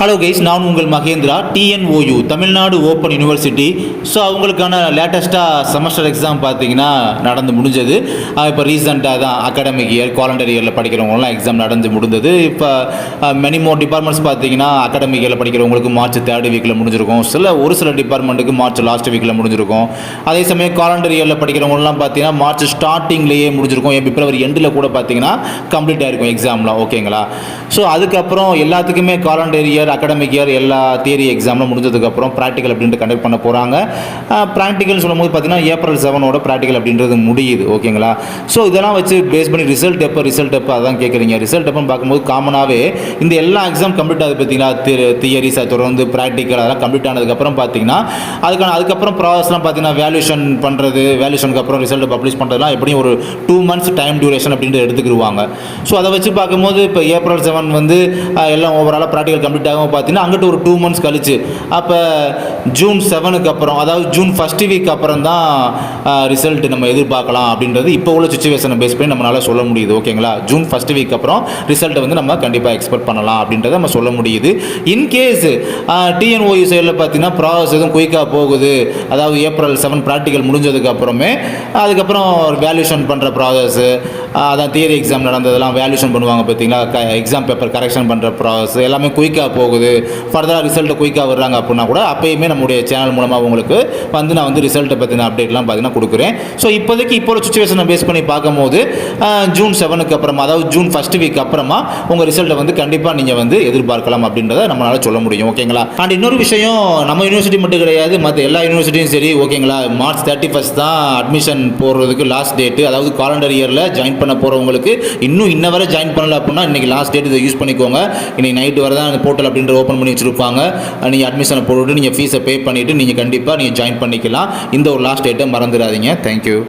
Hello guys, நான் உங்கள் Mahendra. TNOU Tamil Nadu open university. So அவங்களுக்கான லேட்டஸ்ட்டாக செமஸ்டர் எக்ஸாம் பார்த்தீங்கன்னா நடந்து முடிஞ்சது. இப்போ ரீசெண்டாக தான் அகாடமிக் இயர் காலண்டர் இயரில் படிக்கிறவங்களாம் எக்ஸாம் நடந்து முடிந்தது. இப்போ மெனி மோர் டிபார்ட்மெண்ட்ஸ் பார்த்தீங்கன்னா அகாடமிக் இயரில் படிக்கிறவங்களுக்கு மார்ச் 3rd வீக்கில் முடிஞ்சிருக்கும். ஒரு சில டிபார்ட்மெண்ட்டுக்கு மார்ச் லாஸ்ட் வீக்கில் முடிஞ்சிருக்கும். அதே சமயம் காலண்டர் இயரில் படிக்கிறவங்களாம் பார்த்தீங்கன்னா மார்ச் ஸ்டார்டிங்லேயே முடிஞ்சிருக்கும். பிப்ரவரி எண்டில் கூட பார்த்தீங்கன்னா கம்ப்ளீட் ஆகிருக்கும் எக்ஸாம்லாம். ஓகேங்களா? ஸோ அதுக்கப்புறம் எல்லாத்துக்குமே காலண்டர் இயர் அகாடமிக் இயர் எல்லா தியரி எக்ஸாம்லாம் முடிஞ்சதுக்கப்புறம் ப்ராக்டிக்கல் அப்படின்ட்டு கண்டக்ட் பண்ண போகிறாங்க. ப்ராக்டிக்கல் சொல்லும்போது பார்த்தீங்கன்னா April 7 ப்ராக்டிக்கல் அப்படின்றது முடியுது. ஓகேங்களா? ஸோ இதெல்லாம் வச்சு பேஸ் பண்ணி ரிசல்ட் எப்போ அதான் கேட்குறீங்க. ரிசல்ட் எப்போன்னு பார்க்கும்போது காமனாகவே இந்த எல்லா எக்ஸாம் கம்ப்ளீட் ஆகுது பார்த்தீங்களா, தியரிஸ் தொடர்ந்து ப்ராக்டிக்கல் அதெல்லாம் கம்ப்ளீட் ஆனதுக்கப்புறம் பார்த்தீங்கன்னா அதுக்கப்புறம் ப்ராசஸ்லாம் பார்த்தீங்கன்னா வேல்யூஷன் பண்ணுறது, வேல்யூஷனுக்கு அப்புறம் ரிசல்ட் பப்ளிஷ் பண்ணுறதுலாம் எப்படியும் ஒரு 2 months டைம் டியூரேஷன் அப்படின்ட்டு எடுத்துக்கிடுவாங்க. ஸோ அதை வச்சு பார்க்கும்போது இப்போ April 7 வந்து எல்லாம் ஓவராலாக ப்ராக்டிக்கல் கம்ப்ளீட் ஆகும் பார்த்தீங்கன்னா அங்கிட்ட ஒரு 2 months கழிச்சு அப்போ June 7க்கு அப்புறம், அதாவது June 1st வீக் அப்புறம் தான் ரிசல்ட் நம்ம எதிர்பார்க்கலாம் அப்படின்றது இப்போ உள்ள சுச்சுவேஷனை பேஸ் பண்ணி நம்மளால் சொல்ல முடியுது. ஓகேங்களா? June 1st வீக் அப்புறம் ரிசல்ட்டை வந்து நம்ம கண்டிப்பாக எக்ஸ்பெக்ட் பண்ணலாம் அப்படின்றத நம்ம சொல்ல முடியுது. இன்கேஸ் TNOU சைடில் பார்த்தீங்கன்னா ப்ராசஸ் எதுவும் குயிக்காக போகுது, அதாவது April 7 ப்ராக்டிக்கல் முடிஞ்சதுக்கு அப்புறமே அதுக்கப்புறம் வேல்யூஷன் பண்ணுற ப்ராசஸ், அதான் தியரி எக்ஸாம் நடந்ததெல்லாம் வேல்யூஷன் பண்ணுவாங்க பார்த்தீங்களா, எக்ஸாம் பேப்பர் கரெக்ஷன் பண்ணுற ப்ராசஸ் எல்லாமே குயிக்காக போகுது, ஃபர்தராக ரிசல்ட்டு குயிக்காக வர்றாங்க அப்படின்னா கூட அப்போயுமே நம்முடைய சேனல் மூலமாக உங்களுக்கு வந்து நான் வந்து ரிசல்ட்டை பற்றின அப்டேட்லாம் பார்த்தீங்கன்னா கொடுக்குறேன். ஸோ இப்போதைக்கு இப்போ ஒரு சுச்சுவேஷனை பேஸ் பண்ணி பார்க்கும்போது June 7க்கு அப்புறமா, அதாவது June 1st வீக் அப்புறமா உங்கள் ரிசல்ட்டை வந்து கண்டிப்பாக நீங்கள் வந்து எதிர்பார்க்கலாம் அப்படின்றத நம்மளால் சொல்ல முடியும். ஓகேங்களா? அண்ட் இன்னொரு விஷயம், நம்ம யூனிவர்சிட்டி மட்டும் கிடையாது, மற்ற எல்லா யூனிவர்சிட்டியும் சரி. ஓகேங்களா? March 31st தான் அட்மிஷன் போடுறதுக்கு லாஸ்ட் டேட்டு. அதாவது காலண்டர் இயரில் ஜாயின் பண்ண போகிறவங்களுக்கு இன்ன வரை ஜாயின் பண்ணல அப்படின்னா இன்றைக்கி லாஸ்ட் டேட், இதை யூஸ் பண்ணிக்கோங்க. இன்றைக்கி நைட்டு வரை தான் அந்த போர்ட்டல் அப்படின்ற ஓப்பன் பண்ணி வச்சுருப்பாங்க. நீங்கள் அட்மிஷனை போட்டுவிட்டு நீங்கள் ஃபீஸை பே பண்ணிவிட்டு நீங்கள் கண்டிப்பாக நீங்கள் ஜாயின் பண்ணிக்கலாம். இந்த ஒரு லாஸ்ட் டேட்டை மறந்துடாதீங்க. தேங்க்யூ.